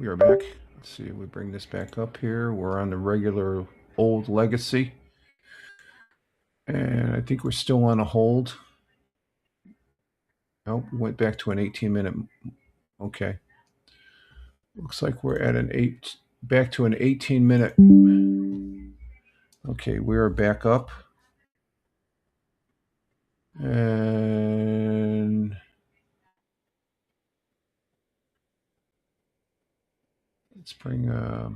we are back. Let's see if we bring this back up here. We're on the regular old legacy. And I think we're still on a hold. Nope, we went back to an 18-minute. Okay. Looks like we're at back to an 18-minute. Okay, we are back up. And let's bring our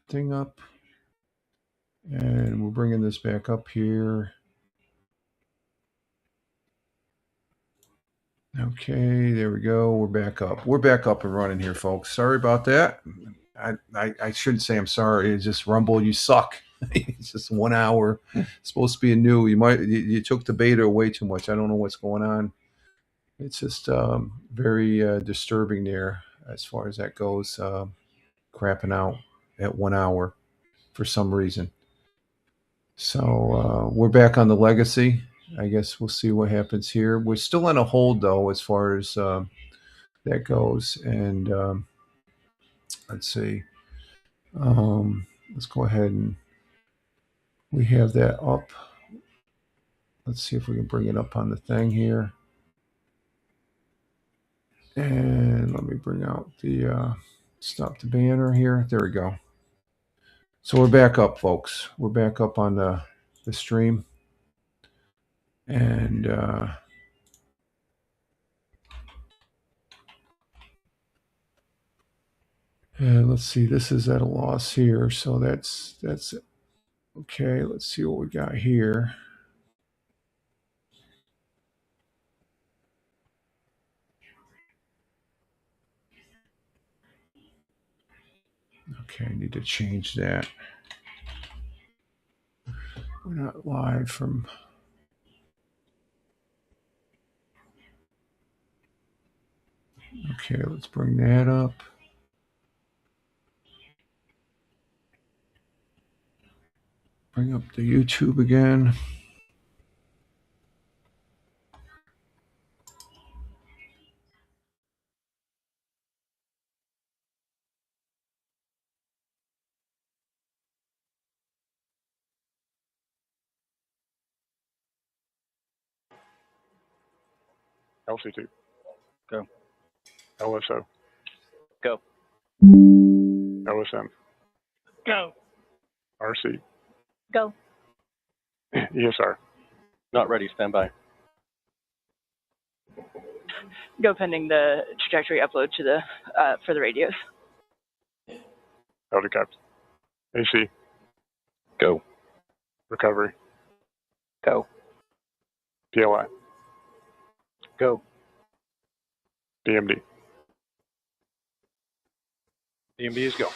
thing up. And we're bringing this back up here. Okay, there we go. We're back up. We're back up and running here, folks. Sorry about that. I shouldn't say I'm sorry. It's just Rumble, you suck. It's just 1 hour. It's supposed to be a new. You took the beta way too much. I don't know what's going on. It's just very disturbing there as far as that goes. Crapping out at 1 hour for some reason. So we're back on the legacy. I guess we'll see what happens here. We're still on a hold, though, as far as that goes. And let's see. Let's go ahead and we have that up. Let's see if we can bring it up on the thing here. And let me bring out the stop the banner here. There we go. So we're back up, folks. We're back up on the stream. And let's see, this is at a loss here. So that's it. Okay, let's see what we got here. Okay, I need to change that. We're not live from... Okay, let's bring that up. Bring up the YouTube again. LC2. Go. LSO. Go. OSM. Go. RC. Go. ESR. Not ready. Stand by. Go pending the trajectory upload to the for the radios. LDCAP. AC. Go. Recovery. Go. PLI. Go. DMD. DMB is go.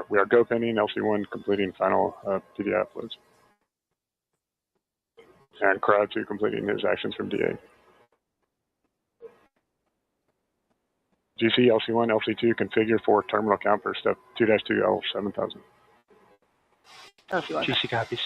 We are go pending LC1 completing final PDI uploads. And Crowd 2 completing his actions from DA. GC LC1, LC2 configure for terminal count for step 2-2 L7000. GC copies.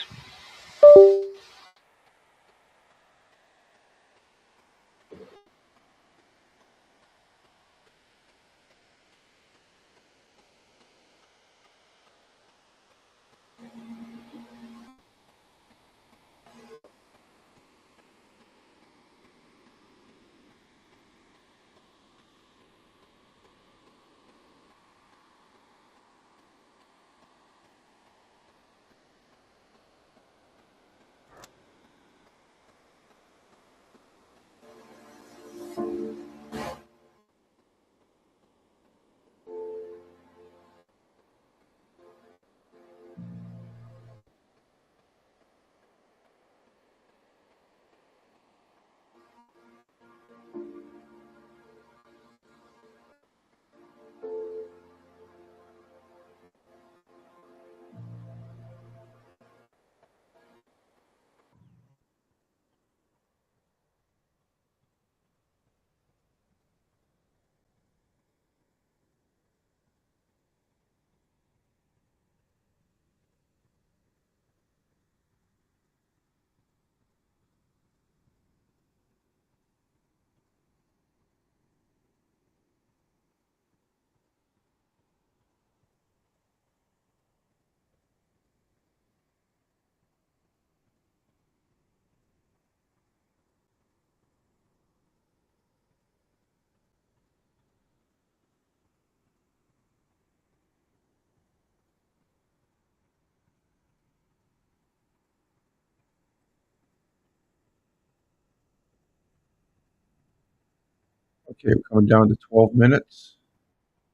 Okay, we're coming down to 12 minutes,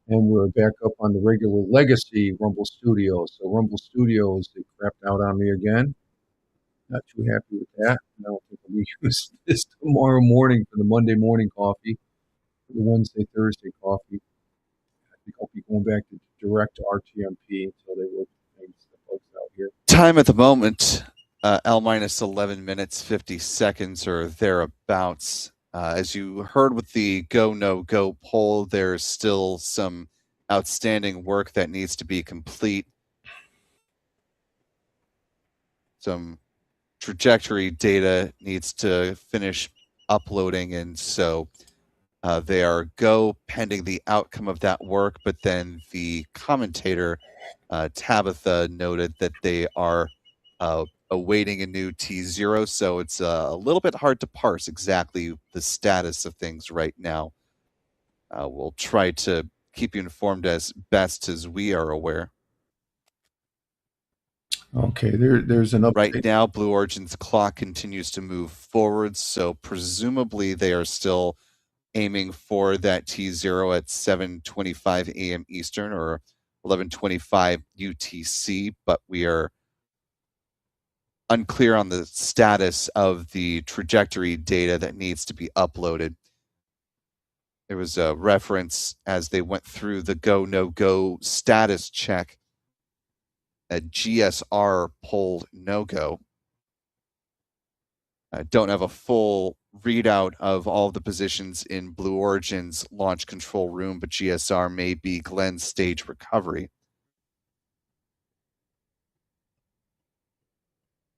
and we're back up on the regular legacy Rumble Studios. So Rumble Studios, they crapped out on me again. Not too happy with that. I don't think I'll be using this tomorrow morning for the Monday morning coffee, for the Wednesday, Thursday coffee. I think I'll be going back to direct to RTMP until they work things the folks out here. Time at the moment, L minus 11 minutes, 50 seconds or thereabouts. As you heard with the go, no go poll, there's still some outstanding work that needs to be complete. Some trajectory data needs to finish uploading, and so they are go pending the outcome of that work. But then the commentator, Tabitha, noted that they are awaiting a new T0, so it's a little bit hard to parse exactly the status of things right now. We'll try to keep you informed as best as we are aware. Okay, there's an update. Right now, Blue Origin's clock continues to move forward, so presumably they are still aiming for that T0 at 7:25 a.m. Eastern or 11:25 UTC, but we are unclear on the status of the trajectory data that needs to be uploaded. There was a reference as they went through the go, no go status check. A GSR pulled no go. I don't have a full readout of all the positions in Blue Origin's launch control room, but GSR may be Glenn's stage recovery.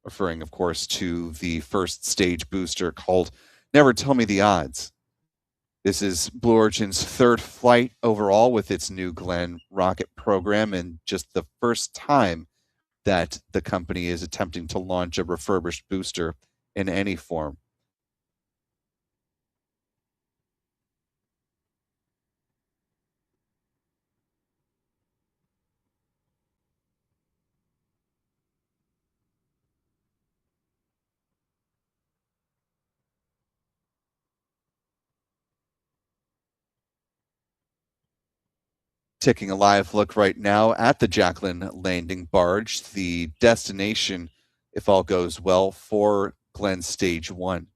Referring, of course, to the first stage booster called Never Tell Me the Odds. This is Blue Origin's third flight overall with its new Glenn rocket program, and just the first time that the company is attempting to launch a refurbished booster in any form. Taking a live look right now at the Jacqueline landing barge, the destination, if all goes well, for Glenn Stage 1.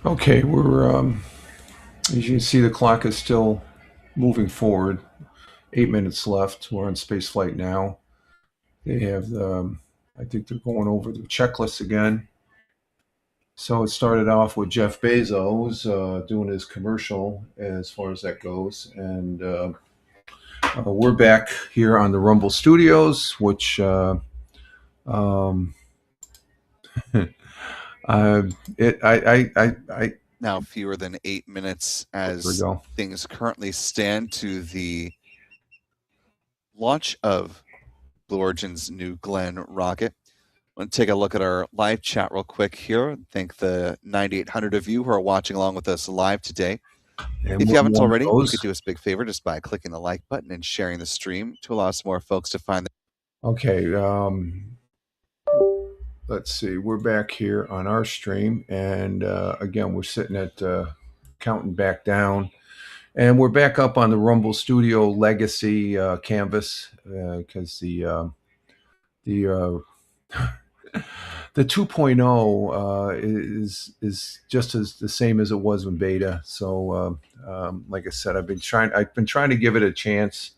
Okay, we're as you can see, the clock is still moving forward. 8 minutes left. We're on space flight now. They have I think they're going over the checklist again. So it started off with Jeff Bezos doing his commercial as far as that goes. And we're back here on the Rumble Studios, which I Now fewer than 8 minutes as things currently stand to the launch of Blue Origin's new Glenn rocket. I want to take a look at our live chat real quick here. Thank the 9,800 of you who are watching along with us live today. And if you haven't already, you could do us a big favor just by clicking the like button and sharing the stream to allow some more folks to find the. Okay. let's see, we're back here on our stream, and again, we're sitting at counting back down, and we're back up on the Rumble Studio Legacy canvas because the the 2.0 is just as the same as it was in beta. So, like I said, I've been trying to give it a chance.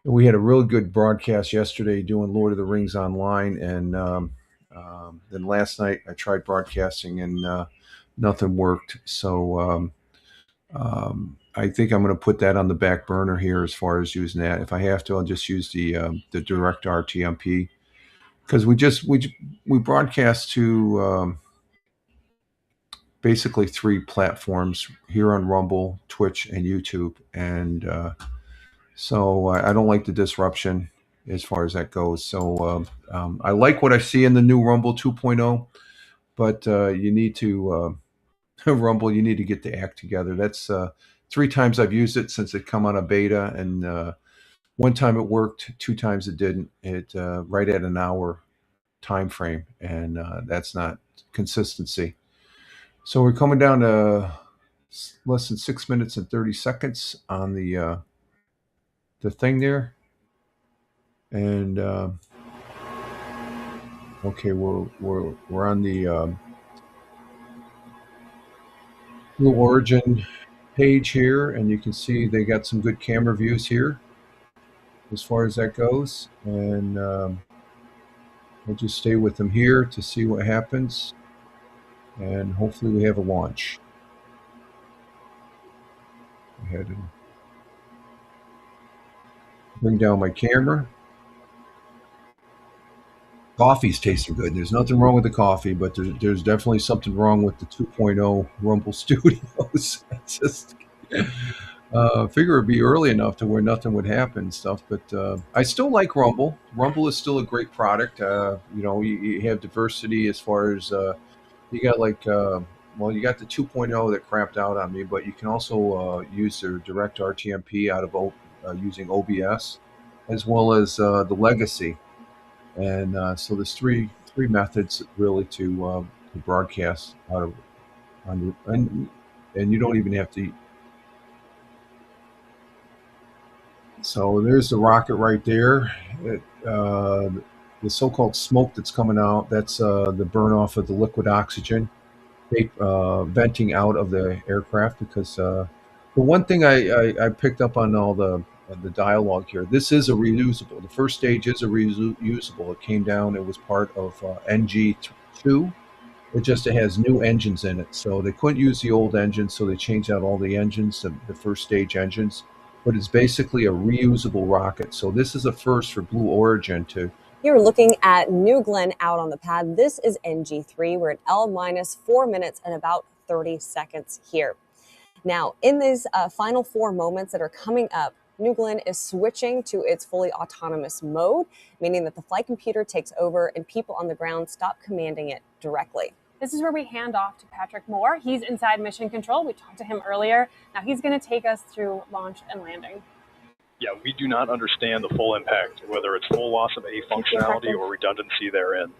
We had a really good broadcast yesterday doing Lord of the Rings online, and then last night I tried broadcasting and nothing worked. So I think I'm going to put that on the back burner here as far as using that. If I have to, I'll just use the direct RTMP because we broadcast to basically 3 platforms here on Rumble, Twitch, and YouTube, and so I don't like the disruption as far as that goes. So I like what I see in the new Rumble 2.0, but you need to Rumble. You need to get the act together. That's 3 times I've used it since it come on a beta, and 1 time it worked, 2 times it didn't. It right at an hour time frame, and that's not consistency. So we're coming down to less than 6 minutes and 30 seconds on the thing there. And okay, we're on the Blue Origin page here, and you can see they got some good camera views here as far as that goes. And we'll just stay with them here to see what happens, and hopefully we have a launch. Go ahead and bring down my camera. Coffee's tasting good. There's nothing wrong with the coffee, but there's definitely something wrong with the 2.0 Rumble Studios. Just figure it'd be early enough to where nothing would happen and stuff. But I still like Rumble. Rumble is still a great product. You have diversity as far as you got you got the 2.0 that crapped out on me, but you can also use their direct RTMP out of using OBS, as well as the legacy. And so there's three methods really to broadcast out of, and you don't even have to. So there's the rocket right there. The so-called smoke that's coming out, that's the burn off of the liquid oxygen venting out of the aircraft. Because the one thing I picked up on all the dialogue here, this is a reusable. The first stage is a reusable. It came down. It was part of NG2. It has new engines in it, so they couldn't use the old engines, so they changed out all the engines, the first stage engines. But it's basically a reusable rocket. So this is a first for Blue Origin to. You're looking at New Glenn out on the pad. This is NG3. We're at L minus 4 minutes and about 30 seconds here. Now, in these final 4 moments that are coming up, New Glenn is switching to its fully autonomous mode, meaning that the flight computer takes over and people on the ground stop commanding it directly. This is where we hand off to Patrick Moore. He's inside mission control. We talked to him earlier. Now he's going to take us through launch and landing. Yeah, we do not understand the full impact, whether it's full loss of A functionality or redundancy therein.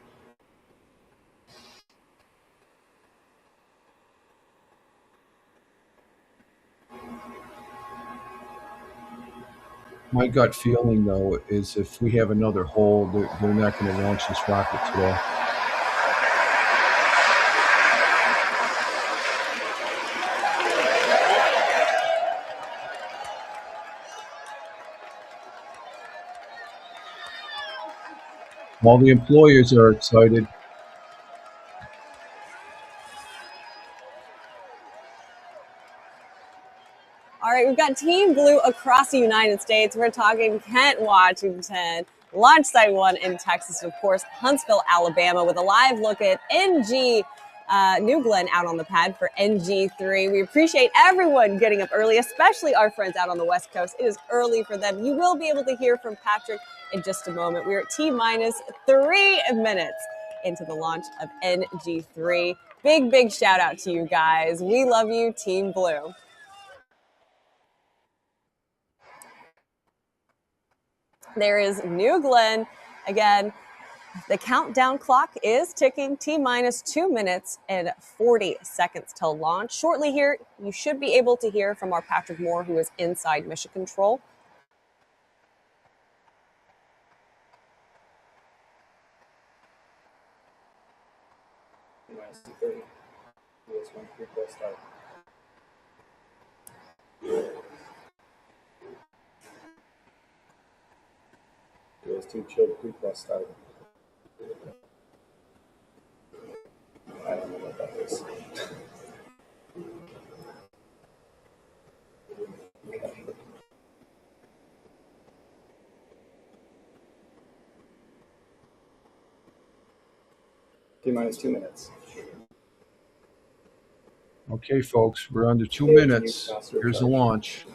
My gut feeling, though, is if we have another hole, they're not going to launch this rocket today. All the employers are excited. All right, we've got Team Blue across the United States. We're talking Kent, Washington, Launch Site 1 in Texas, of course, Huntsville, Alabama, with a live look at NG New Glenn out on the pad for NG3. We appreciate everyone getting up early, especially our friends out on the West Coast. It is early for them. You will be able to hear from Patrick in just a moment. We're at T-minus 3 minutes into the launch of NG3. Big shout out to you guys. We love you, Team Blue. There is New Glenn. Again, The countdown clock is ticking. T-minus 2 minutes and 40 seconds till launch. Shortly here, you should be able to hear from our Patrick Moore, who is inside mission control. Those two chilled pre-press start. I don't know what that is. T-minus 2 minutes. Okay, folks, we're under 2 minutes. Here's the launch.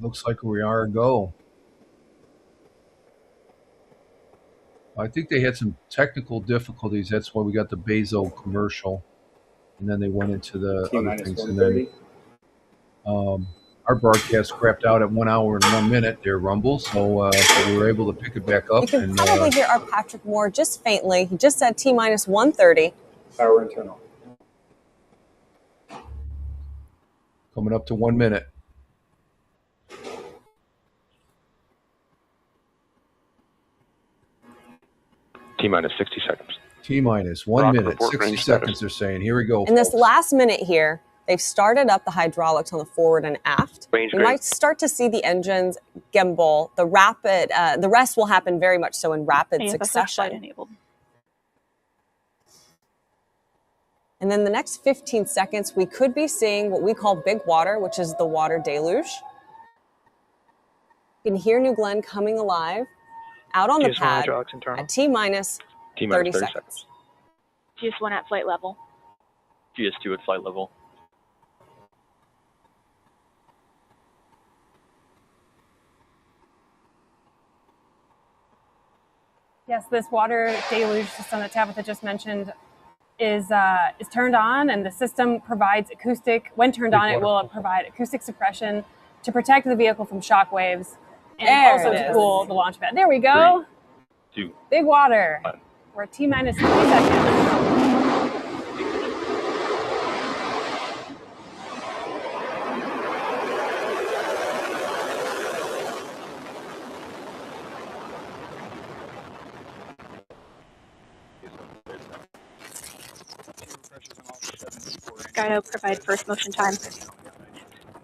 Looks like we are a go. I think they had some technical difficulties. That's why we got the Bezo commercial, and then they went into the other things. And then our broadcast scrapped out at 1 hour and 1 minute there, Rumble. So we were able to pick it back up. You can probably hear our Patrick Moore just faintly. He just said T-minus 130. Power internal. Coming up to 1 minute. T-minus 60 seconds. T-minus 1 minute, 60 seconds, they're saying. Here we go, In this last minute here, they've started up the hydraulics on the forward and aft. Range You grade. might start to see the engines gimbal. The rest will happen very much so in rapid Yeah, that's succession. flight enabled. And then the next 15 seconds, we could be seeing what we call big water, which is the water deluge. You can hear New Glenn coming alive out on the GS1 pad hydraulics internal. at T-minus 30 seconds. GS1 at flight level. GS2 at flight level. Yes, this water deluge system that Tabitha just mentioned is turned on, and the system provides acoustic. When turned on, it will provide acoustic suppression to protect the vehicle from shock waves and There also it to is. cool the launch pad. There we go. 3, 2, Big water. 1. We're at T-minus 3 seconds. Skyno, provide first motion time.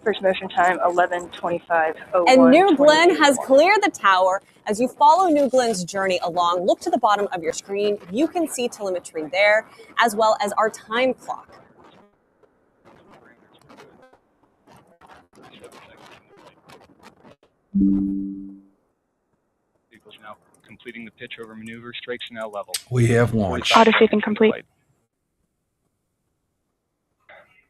First motion time, 11:25:01. And New Glenn has cleared the tower. As you follow New Glenn's journey along, look to the bottom of your screen. You can see telemetry there, as well as our time clock. Vehicle's now completing the pitch over maneuver. Strakes are now level. We have launched. Auto sweeping complete.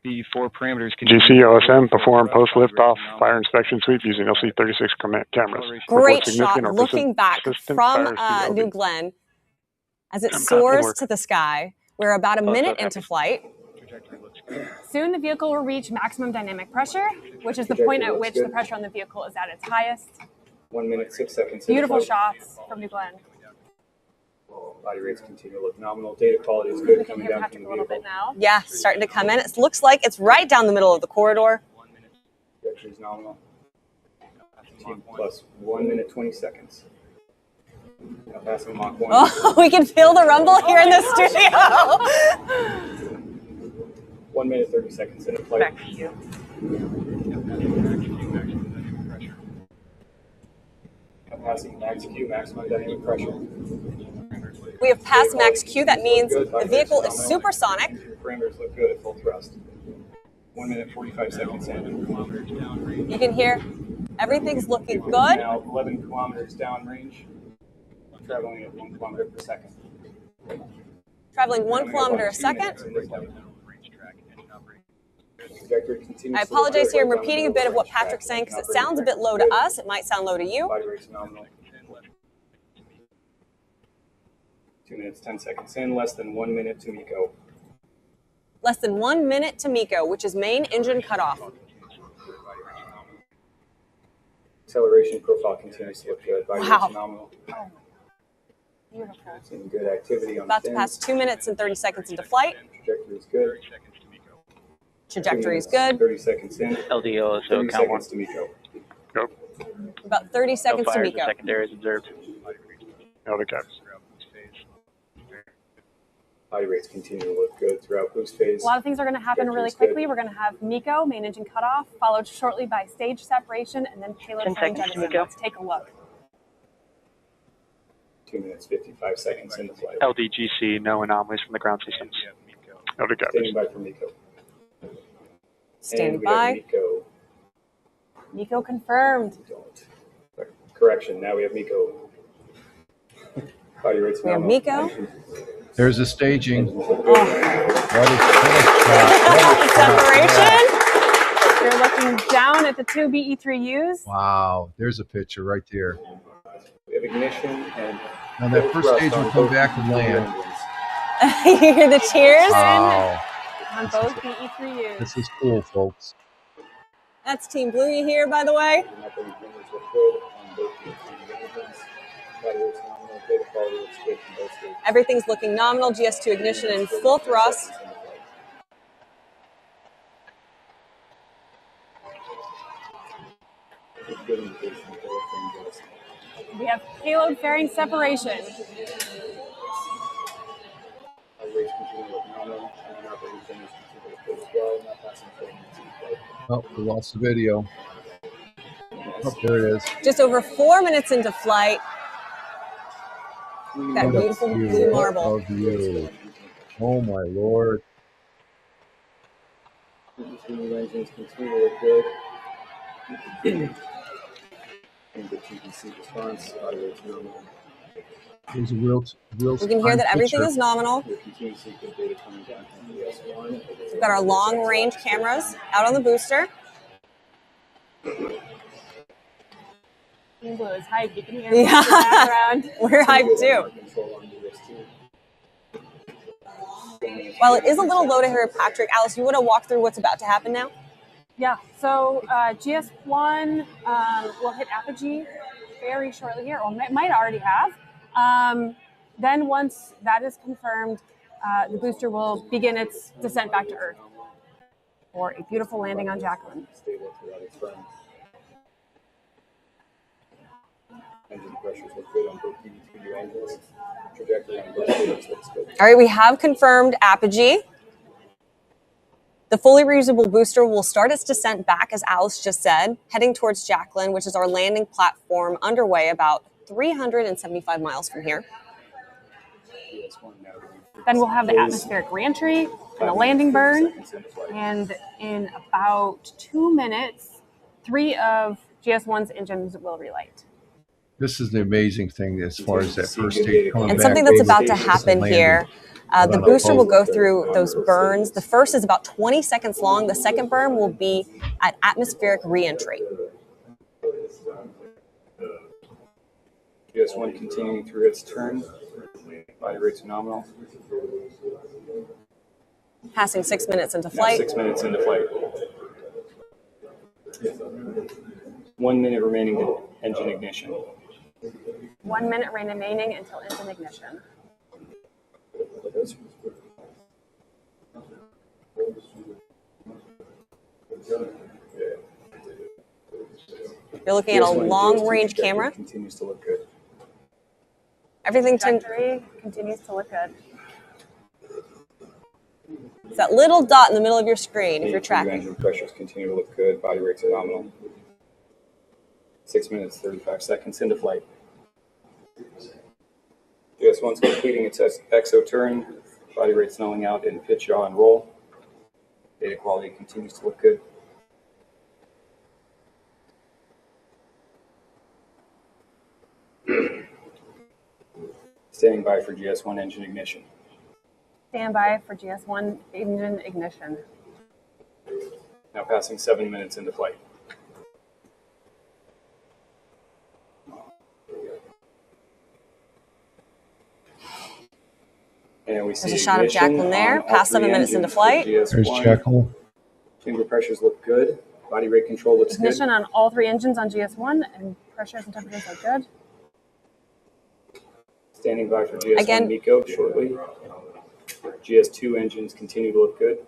The 4 parameters can GC OSM perform post liftoff fire inspection sweep using LC36 cameras. Great Report significant shot or looking back persistent from fire speed New LB. Glenn as it I'm soars work. to the sky. We're about a minute so into flight. Soon the vehicle will reach maximum dynamic pressure, which is the point at which the pressure on the vehicle is at its highest. 1 minute, 6 seconds. Beautiful shots from New Glenn. Body rates continue to look nominal. Data quality is good We can coming hear down Patrick from a the little vehicle. bit now. Yeah, starting to come in. It looks like it's right down the middle of the corridor. Trajectory is nominal. T plus 1 minute, 20 seconds. Now passing Mach 1. Oh, we can feel the rumble here in the studio. 1 minute, 30 seconds into flight. Back to you. Now passing max Q, maximum dynamic pressure. We have passed max Q. That means the vehicle is supersonic. Parameters look good at full thrust. 1 minute, 45 seconds in. You can hear everything's looking good. Now 11 kilometers downrange, traveling at 1 kilometer per second. Traveling 1 kilometer a second. I apologize here. I'm repeating a bit of what Patrick's saying because it sounds a bit low to us. It might sound low to you. Body rate's nominal. 2 minutes, 10 seconds in, less than 1 minute to MECO. Less than 1 minute to MECO, which is main engine cutoff. Acceleration profile continues to look good. Body Wow. rate's phenomenal. Beautiful. Seeing good activity on About the to fins. pass 2 minutes and 30 seconds into flight. Trajectory is good. Trajectory is 2 minutes, good. 30 seconds in. LDO, so 30 count one. seconds to MECO. Go. About 30 No seconds to fires or MECO. secondaries observed. LDCAP. Body rates continue to look good throughout boost phase. A lot of things are going to happen really quickly. We're going to have MECO, main engine cutoff, followed shortly by stage separation, and then payload 10 fairing seconds to jettison. MECO. Let's take a look. 2 minutes, 55 seconds into flight. LDGC, no anomalies from the ground systems. LDCAP. Standing by for MECO. Standing And we have by. MECO. MECO confirmed. Correction, now we have MECO. Body rates We have phenomenal. MECO. There's the staging. Oh. Separation. You're looking down at the two BE3Us. Wow, there's a picture right there. We have ignition and Now that first stage will come back and land. You hear the cheers? Wow, On both BE3Us. this is cool, folks. That's Team Blue you hear, by the way. Everything's looking nominal. GS2 ignition in full thrust. We have payload fairing separation. Oh, we lost the video. Oh, there it is. Just over 4 minutes into flight. That beautiful blue marble. Of you. Oh my Lord. Engines continue to look good. And the TPC response, body rate's normal. There's a real We can hear that everything picture. is nominal. We continue to see good data coming down from ES1. We've got our long range cameras out on the booster. Team Blue is hyped. You can hear Yeah. in the background. We're hyped too. While it is a little low to hear Patrick, Alice, you want to walk through what's about to happen now? Yeah, so GS1 will hit apogee very shortly here, or might already have. Then once that is confirmed, the booster will begin its descent back to Earth for a beautiful landing on Jacqueline. Engine pressures look good on both BB2 angles. Trajectory on both sides looks good. All right, we have confirmed apogee. The fully reusable booster will start its descent back, as Alice just said, heading towards Jacqueline, which is our landing platform underway about 375 miles from here. Then we'll have the atmospheric reentry and the landing burn. And in about 2 minutes, 3 of GS1's engines will relight. This is the amazing thing as far as that first stage coming And back. something that's about to Just happen landing. here, the booster will go through those burns. The first is about 20 seconds long. The second burn will be at atmospheric reentry. GS1 continuing through its turn. Body rate's phenomenal. Passing 6 minutes into Now flight. 6 minutes into flight. 1 minute remaining to engine ignition. 1 minute remaining until engine ignition. You're looking at a long-range camera. Continues to look good. Everything Trajectory continues to look good. It's that little dot in the middle of your screen if you're BB2 tracking. engine pressures continue to look good. Body rate's phenomenal. 6 minutes, 35 seconds into flight. GS1's completing its exo turn. Body rate's nulling out in pitch, yaw, and roll. Data quality continues to look good. Standing by for GS1 engine ignition. Stand by for GS1 engine ignition. Now passing 7 minutes into flight. And we There's a see shot of ignition Jacqueline there, on all past 7 three minutes into engines for flight. There's GS1. Jacqueline. Chamber pressures look good. Body rate control looks good. Ignition on all 3 engines on GS1, and pressures and temperatures look good. Standing by for GS1 Again. MECO shortly. GS2 engines continue to look good.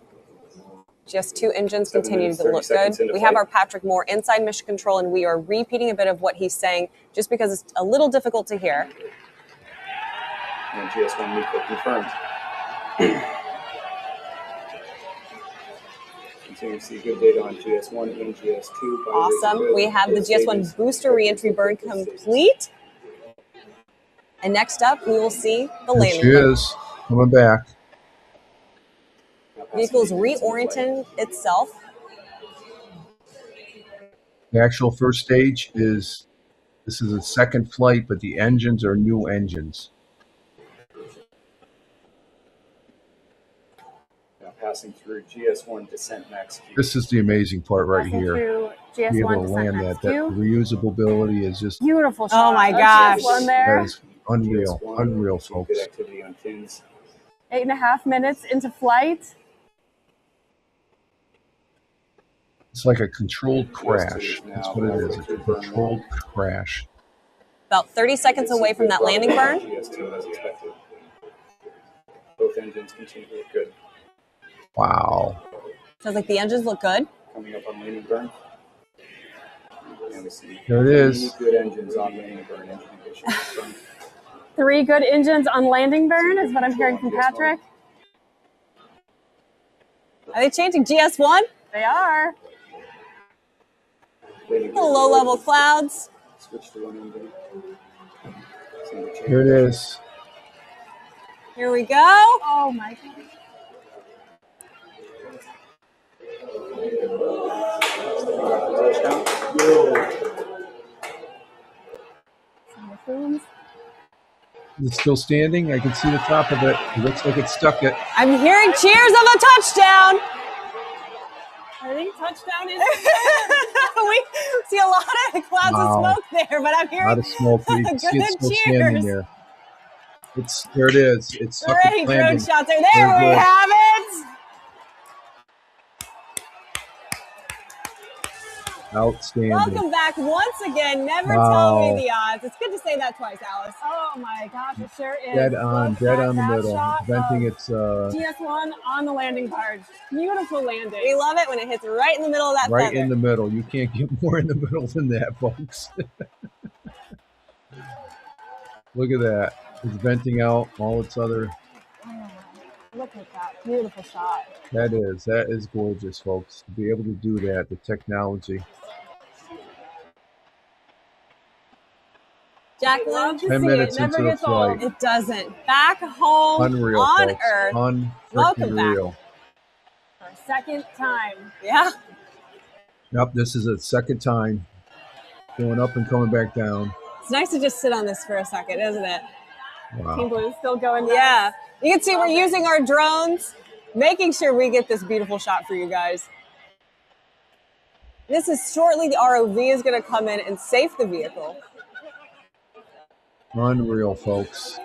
GS2 engines 7 continue minutes, to 30 look seconds good. into We have flight. our Patrick Moore inside mission control, and we are repeating a bit of what he's saying just because it's a little difficult to hear. And GS1 MECO confirmed. Continue to see good data on GS1 and GS2. Awesome. We have the GS1 booster reentry burn complete. And next up, we will see the There landing she burn. is, coming back. Vehicle's reorienting itself. The actual first stage is, this is a second flight, but the engines are new engines. Now passing through GS1 descent max Q. This is the amazing part right Passing here. through Be able GS1 to descent land max that. That Q. reusability is just, Beautiful shot. Oh my of gosh. GS1 that there. is unreal, GS1, unreal, some folks. Good activity on fins. 8.5 minutes into flight. It's like a controlled crash. That's what it is, a controlled crash. About 30 seconds away from that landing burn. GS2 as expected. Both engines continue to look good. Wow. Sounds like the engines look good. Coming up on landing burn. And we see There it is. 3 good engines on landing burn. Engine ignition confirmed. 3 good engines on landing burn is what I'm hearing from Patrick. Are they changing GS1? They are. Landing Little low-level clouds. Switch to one engine. Seeing the change. Here it is. Here we go. Oh my God. Touchdown. Is it still standing? I can see the top of it. It looks like it stuck it. I'm hearing cheers of a touchdown. I think touchdown is. We see a lot of clouds Wow. of smoke there, but I'm A hearing lot of smoke, but you can see it good still cheers. standing there. There it is. It's stuck Great its drone landing. shots there. There Very we good. have it. Outstanding. Welcome back once again. Never Wow. tell me the odds. It's good to say that twice, Alice. Oh my gosh, it sure is. Dead on, Look dead at on the that middle. shot Venting of its GS1 on the landing barge. Beautiful landing. We love it when it hits right in the middle of that right feather. in the middle. You can't get more in the middle than that, folks. Look at that. It's venting out all its other. Oh, look at that beautiful shot. That is gorgeous, folks. To be able to do that, the technology. Jacqueline, Love to 10 see minutes it. Never into the gets old. flight. it doesn't. Back home Unreal, on folks. Earth. Welcome Unfreaking back. real. For a second time. Yeah. Yep, this is a second time going up and coming back down. It's nice to just sit on this for a second, isn't it? Team Wow. Blue is still going nuts. Yeah. You can see we're using our drones, making sure we get this beautiful shot for you guys. This is shortly the ROV is going to come in and safe the vehicle. Unreal, folks.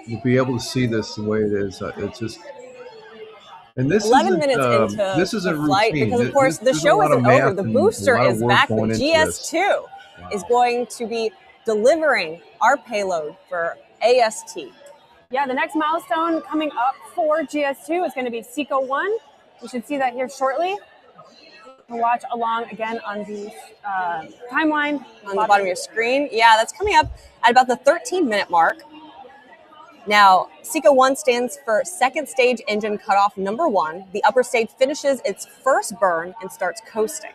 You'll be able to see this the way it is. It's just, and this 11 isn't, minutes into this isn't the flight routine. because, of course, the There's a show lot of isn't over. math The and booster a lot of is work back. The going into this. GS2 is going to be delivering our payload for AST. Yeah, the next milestone coming up for GS2 is going to be SECO 1. You should see that here shortly. We'll watch along again on the timeline. On the bottom of your screen. Yeah, that's coming up at about the 13-minute mark. Now, SECO 1 stands for Second Stage Engine Cutoff Number 1. The upper stage finishes its first burn and starts coasting.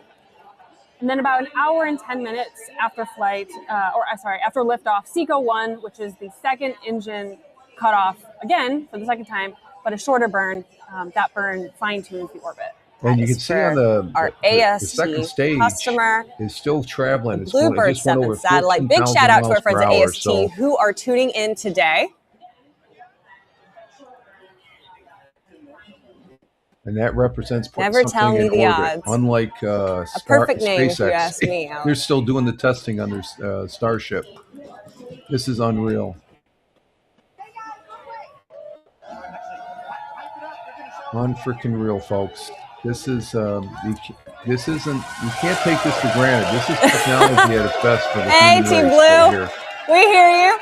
And then about an hour and 10 minutes after flight, after liftoff, SECO 1, which is the second engine cutoff, again, for the second time, but a shorter burn. That burn fine-tunes the orbit. And you That can is see on for our AST the second stage customer, is still traveling. It Bluebird just went 7 over satellite. Big 14,000 shout out to our miles friends per at hour, AST so- who are tuning in today. And that represents Never something tell me in the orbit. odds. Unlike A perfect name, if you SpaceX, ask me, Alex. they're still doing the testing on their Starship. This is unreal. Unfreaking real, folks. This is this isn't. You can't take this for granted. This is technology at its best for the Hey, human Team race Blue, right here. we hear you.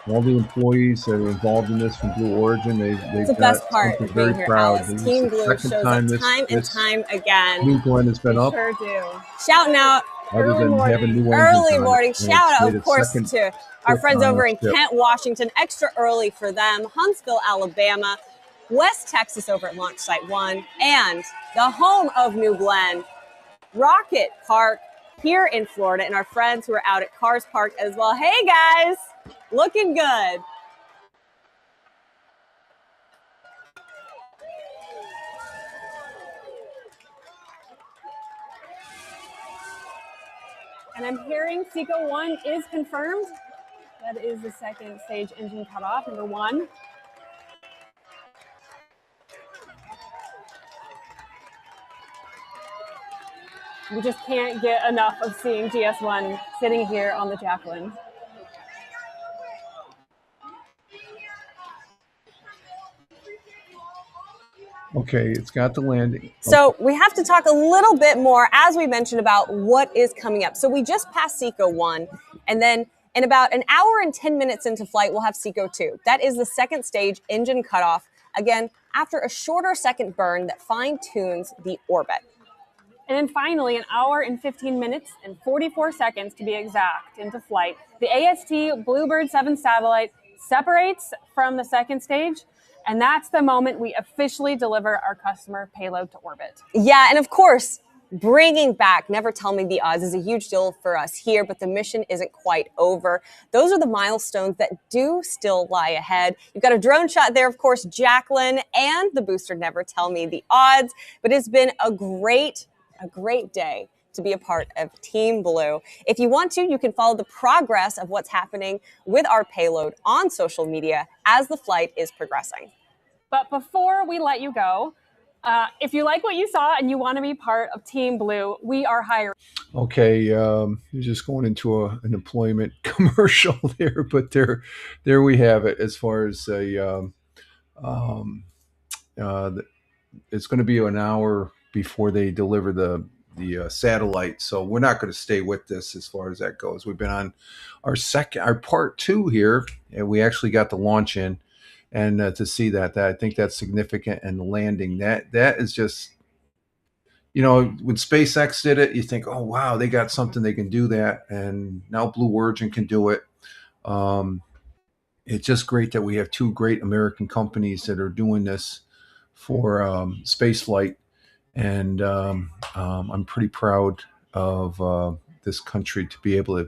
All the employees that are involved in this from Blue Origin, they've The got best part something of very being here, proud. Alice. This is Team the Blue second shows time up time and time again. new Glenn has been up, Sure do. Shouting out other Early than morning. having new engines early on it. morning. And Shout it's out, made of its course, second to our trip friends on over our in ship. Kent, Washington. Extra early for them. Huntsville, Alabama. West Texas over at Launch Site 1. And the home of New Glenn, Rocket Park here in Florida. And our friends who are out at Cars Park as well. Hey, guys. Looking good. And I'm hearing Seco 1 is confirmed. That is the second stage engine cutoff, number 1. We just can't get enough of seeing GS1 sitting here on the Jacqueline. Okay, it's got the landing. So we have to talk a little bit more, as we mentioned, about what is coming up. So we just passed Seco 1, and then in about an hour and 10 minutes into flight, we'll have Seco 2. That is the second stage engine cutoff, again, after a shorter second burn that fine-tunes the orbit. And then finally, an hour and 15 minutes and 44 seconds to be exact into flight, the AST Bluebird 7 satellite separates from the second stage. And that's the moment we officially deliver our customer payload to orbit. Yeah, and of course, bringing back Never Tell Me the Odds is a huge deal for us here, but the mission isn't quite over. Those are the milestones that do still lie ahead. You've got a drone shot there, of course, Jacqueline, and the booster Never Tell Me the Odds. But it's been a great day to be a part of Team Blue. If you want to, you can follow the progress of what's happening with our payload on social media as the flight is progressing. But before we let you go, if you like what you saw and you want to be part of Team Blue, we are hiring. Okay, you're just going into an employment commercial there, but there we have it. As far as it's going to be an hour before they deliver the satellite, so we're not going to stay with this as far as that goes. We've been on our part 2 here, and we actually got the launch in. And to see that I think that's significant, and the landing that is just, when SpaceX did it, you think, oh wow, they got something, they can do that, and now Blue Origin can do it. It's just great that we have 2 great American companies that are doing this for space flight, and I'm pretty proud of this country to be able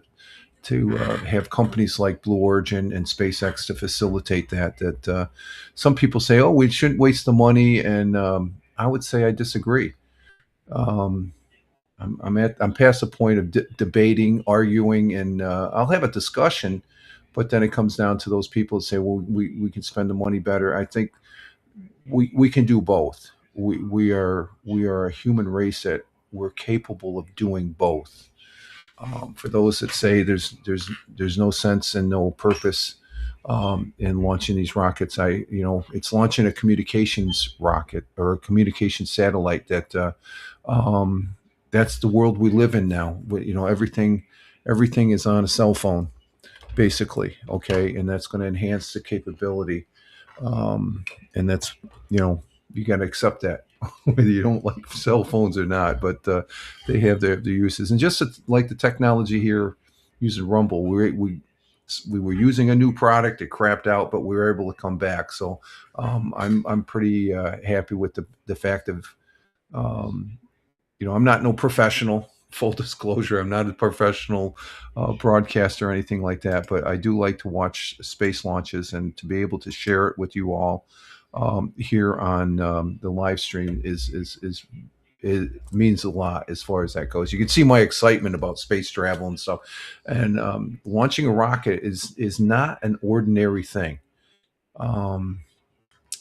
to have companies like Blue Origin and SpaceX to facilitate that. Some people say, oh, we shouldn't waste the money, and I would say I disagree. I'm past the point of debating, arguing, and I'll have a discussion, but then it comes down to those people that say, well, we can spend the money better. I think we can do both. We are a human race that we're capable of doing both. For those that say there's no sense and no purpose in launching these rockets, it's launching a communications rocket or a communication satellite that that's the world we live in now. Everything is on a cell phone, basically. Okay, and that's going to enhance the capability, and that's you got to accept that. Whether you don't like cell phones or not, but they have their uses. And just like the technology here using Rumble, we were using a new product, it crapped out, but we were able to come back. So I'm pretty happy with the fact of I'm not no professional. Full disclosure, I'm not a professional broadcaster or anything like that, but I do like to watch space launches, and to be able to share it with you all here on the live stream it means a lot as far as that goes. You can see my excitement about space travel and stuff, and launching a rocket is not an ordinary thing. And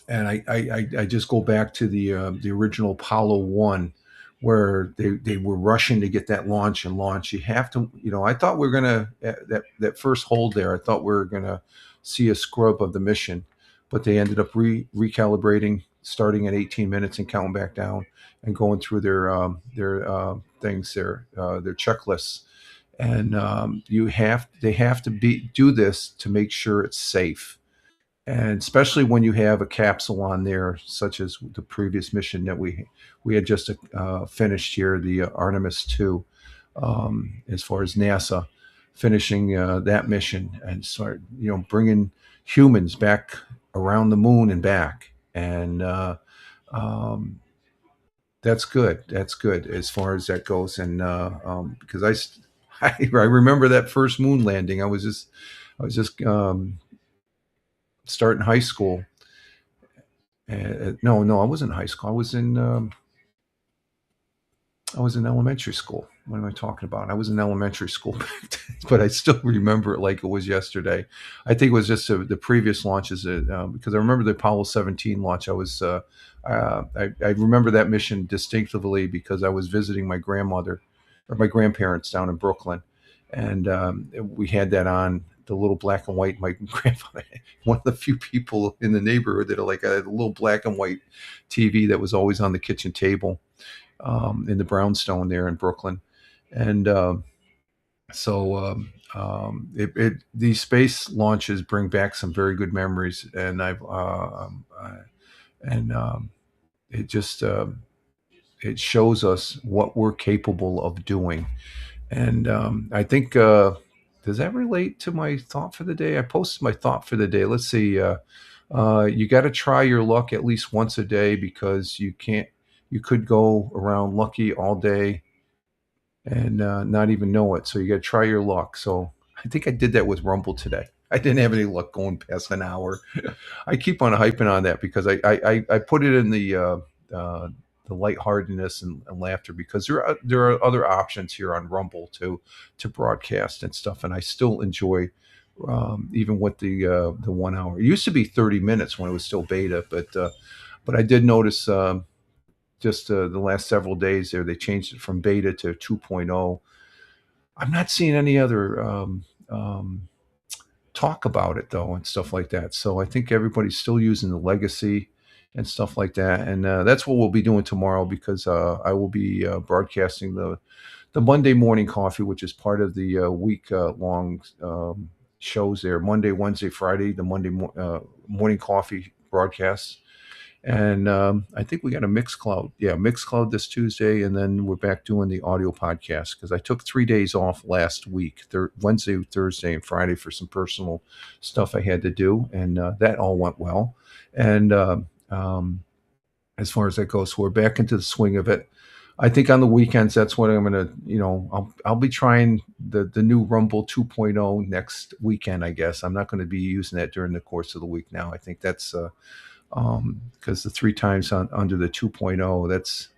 I just go back to the original Apollo 1, where they were rushing to get that launch. You have to, I thought we were gonna that first hold there, I thought we were gonna see a scrub of the mission. but they ended up recalibrating, starting at 18 minutes and counting back down, and going through their things, their checklists. And they have to do this to make sure it's safe, and especially when you have a capsule on there, such as the previous mission that we had just finished here, the Artemis 2, as far as NASA finishing that mission, and start bringing humans back around the moon and back, and um, that's good. That's good as far as that goes, and because I remember that first moon landing. I was just starting high school. No, I wasn't in high school. I was in elementary school. What am I talking about? I was in elementary school back then, but I still remember it like it was yesterday. I think it was just the previous launches, because I remember the Apollo 17 launch. I remember that mission distinctively because I was visiting my grandmother or my grandparents down in Brooklyn, and we had that on the little black and white. My grandfather, one of the few people in the neighborhood that had a little black and white TV that was always on the kitchen table, in the brownstone there in Brooklyn. And these space launches bring back some very good memories, and it just it shows us what we're capable of doing. And I think, does that relate to my thought for the day? I posted my thought for the day. Let's see. You got to try your luck at least once a day, because you could go around lucky all day and not even know it. So you got to try your luck. So I think I did that with Rumble today. I didn't have any luck going past an hour. I keep on hyping on that because I put it in the lightheartedness and laughter, because there are other options here on Rumble to broadcast and stuff, and I still enjoy, even with the 1 hour. It used to be 30 minutes when it was still beta, but I did notice, just the last several days there, they changed it from beta to 2.0. I'm not seeing any other talk about it though, and stuff like that. So I think everybody's still using the legacy and stuff like that, and that's what we'll be doing tomorrow, because I will be broadcasting the Monday morning coffee, which is part of the week long shows there. Monday, Wednesday, Friday, the Monday morning coffee broadcasts. And I think we got a Mixcloud. Yeah, Mixcloud this Tuesday, and then we're back doing the audio podcast, because I took 3 days off last week, Wednesday, Thursday, and Friday, for some personal stuff I had to do, and that all went well. And as far as that goes, so we're back into the swing of it. I think on the weekends, that's what I'm gonna, I'll be trying the new Rumble 2.0 next weekend. I guess I'm not going to be using that during the course of the week now. I think that's because the 3 times under the 2.0, that's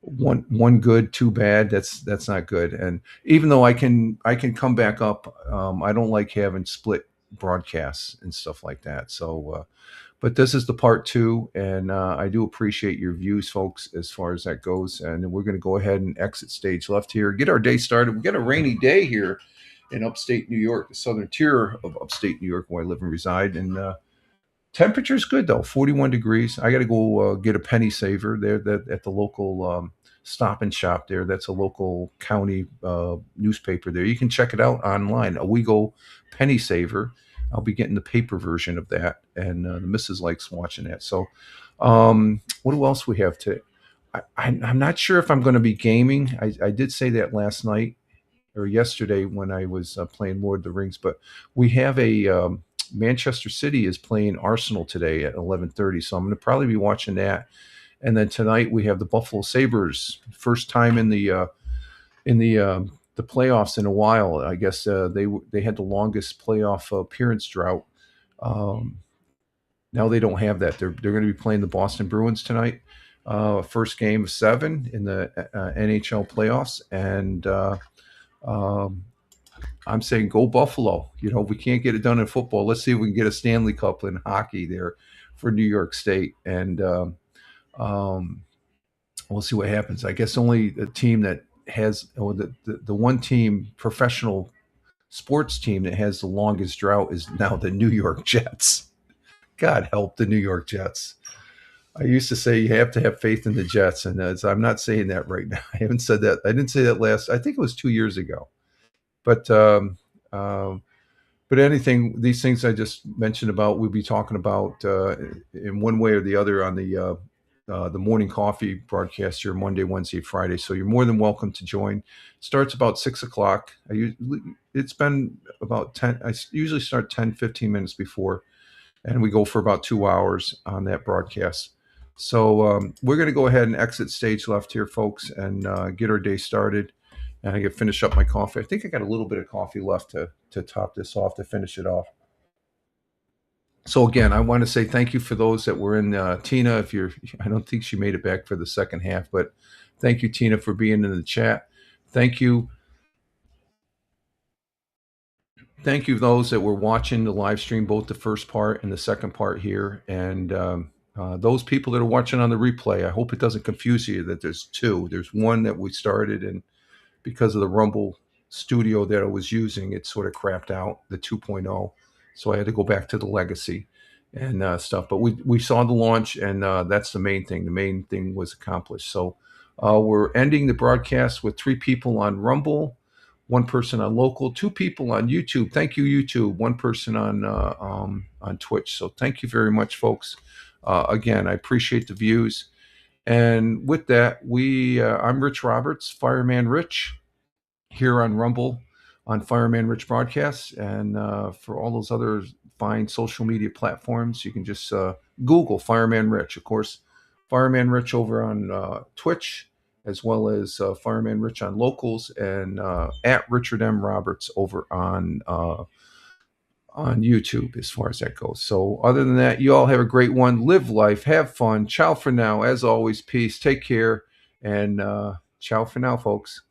one good, 2 bad. That's not good. And even though I can come back up, I don't like having split broadcasts and stuff like that. So, but this is the part 2, and I do appreciate your views, folks, as far as that goes. And we're going to go ahead and exit stage left here, get our day started. We got a rainy day here in upstate New York, the southern tier of upstate New York, where I live and reside. And temperature's good though, 41 degrees. I got to go get a penny saver there at the local Stop and Shop there. That's a local county newspaper there. You can check it out online. Owego Penny Saver. I'll be getting the paper version of that, and the missus likes watching that. So, what else we have today? I'm not sure if I'm going to be gaming. I did say that last night or yesterday when I was playing Lord of the Rings, but we have a Manchester City is playing Arsenal today at 11:30, so I'm going to probably be watching that. And then tonight we have the Buffalo Sabres, first time in the playoffs in a while. I guess they had the longest playoff appearance drought. Now they don't have that. They're going to be playing the Boston Bruins tonight, first game of 7 in the NHL playoffs, and I'm saying go Buffalo. We can't get it done in football. Let's see if we can get a Stanley Cup in hockey there for New York State, and we'll see what happens. I guess only the team that has, or the one team, professional sports team, that has the longest drought is now the New York Jets. God help the New York Jets. I used to say you have to have faith in the Jets, and I'm not saying that right now. I haven't said that. I didn't say that last. I think it was 2 years ago. But um, but anything, these things I just mentioned about, we'll be talking about in one way or the other on the morning coffee broadcast here Monday, Wednesday, Friday. So you're more than welcome to join. It starts about 6 o'clock. It's been about 10. I usually start 10, 15 minutes before, and we go for about 2 hours on that broadcast. So we're going to go ahead and exit stage left here, folks, and get our day started. And I can finish up my coffee. I think I got a little bit of coffee left to top this off, to finish it off. So again, I want to say thank you for those that were in. Tina, I don't think she made it back for the second half, but thank you, Tina, for being in the chat. Thank you those that were watching the live stream, both the first part and the second part here, and those people that are watching on the replay. I hope it doesn't confuse you that there's two. There's one that we started, and because of the Rumble studio that I was using, it sort of crapped out, the 2.0. So I had to go back to the legacy and stuff. But we saw the launch, and that's the main thing. The main thing was accomplished. So we're ending the broadcast with 3 people on Rumble, 1 person on local, 2 people on YouTube. Thank you, YouTube. 1 person on Twitch. So thank you very much, folks. Again, I appreciate the views. And with that, I'm Rich Roberts, Fireman Rich, here on Rumble, on Fireman Rich Broadcasts, and for all those other fine social media platforms, you can just Google Fireman Rich. Of course, Fireman Rich over on Twitch, as well as Fireman Rich on Locals, and at Richard M. Roberts over on YouTube, as far as that goes. So other than that, you all have a great one. Live life, have fun. Ciao for now. As always, peace. Take care, and ciao for now, folks.